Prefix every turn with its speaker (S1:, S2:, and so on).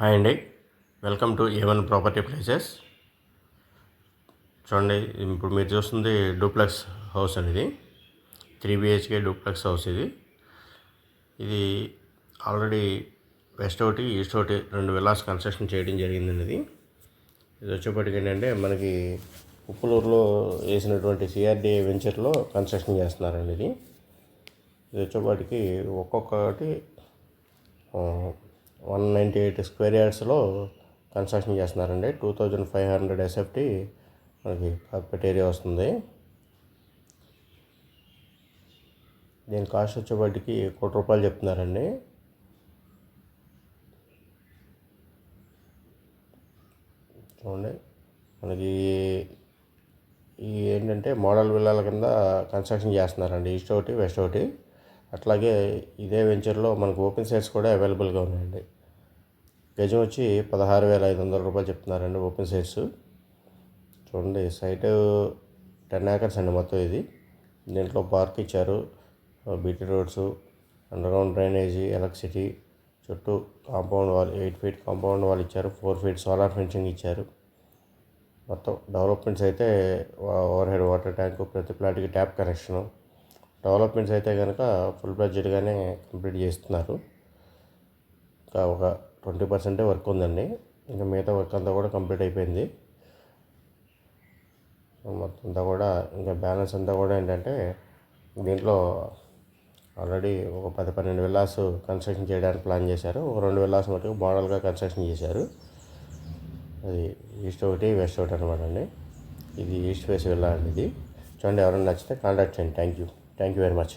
S1: Hi అండి, welcome to A1 property places. చూడండి, ఇప్పుడు మీరు చూస్తుంది డూప్లెక్స్ హౌస్ అనేది 3 BHK డూప్లెక్స్ హౌస్. ఇది ఆల్రెడీ వెస్ట్ ఒకటి ఈస్ట్ ఒకటి 2 విల్లాస్ కన్స్ట్రక్షన్ చేయడం జరిగిందండి. ఇది వచ్చేప్పటికి ఏంటంటే మనకి ఉప్పులూరులో వేసినటువంటి CRDA వెంచర్లో కన్స్ట్రక్షన్ చేస్తున్నారండి. ఇది వచ్చేప్పటికి ఒక్కొక్కటి 198 స్క్వేర్ యార్డ్స్లో కన్స్ట్రక్షన్ చేస్తున్నారండి. 2500 SFT మనకి కార్పెట్ ఏరియా వస్తుంది. దీని కాస్ట్ వచ్చేప్పటికి ₹1,00,00,000 చెప్తున్నారండి. చూడండి, మనకి ఈ ఏంటంటే మోడల్ విల్లాల కింద కన్స్ట్రక్షన్ చేస్తున్నారండి, ఈస్ట్ ఒకటి వెస్ట్ ఒకటి. అట్లాగే ఇదే వెంచర్లో మనకు ఓపెన్ సైట్స్ కూడా అవైలబుల్గా ఉన్నాయండి. గజం వచ్చి ₹16,500 చెప్తున్నారండి ఓపెన్ సైట్స్. చూడండి, సైట్ 10 acres అండి మొత్తం. ఇది దీంట్లో పార్క్ ఇచ్చారు, BT roads, underground drainage, electricity, చుట్టూ compound wall 8 feet compound wall ఇచ్చారు, 4 feet సోలార్ ఫెన్సింగ్ ఇచ్చారు. మొత్తం డెవలప్మెంట్స్ అయితే ఓవర్ హెడ్ వాటర్ ట్యాంకు, ప్రతి ప్లాట్కి ట్యాప్ కనెక్షను. డెవలప్మెంట్స్ అయితే కనుక ఫుల్ బడ్జెట్గానే కంప్లీట్ చేస్తున్నారు. ఇంకా ఒక 20% వర్క్ ఉందండి. ఇంకా మిగతా వర్క్ అంతా కూడా కంప్లీట్ అయిపోయింది. మొత్తం అంతా కూడా ఇంకా బ్యాలెన్స్ అంతా కూడా ఏంటంటే దీంట్లో ఆల్రెడీ ఒక 10-12 విల్లాస్ కన్స్ట్రక్షన్ చేయడానికి ప్లాన్ చేశారు. ఒక 2 విల్లాస్ మటుకు మోడల్గా కన్స్ట్రక్షన్ చేశారు. అది ఈస్ట్ ఒకటి వెస్ట్ ఒకటి అనమాట అండి. ఇది ఈస్ట్ ఫేస్ విల్లా అండి. ఇది చూడండి, ఎవరైనా నచ్చితే కాంటాక్ట్ చేయండి. Thank you very much.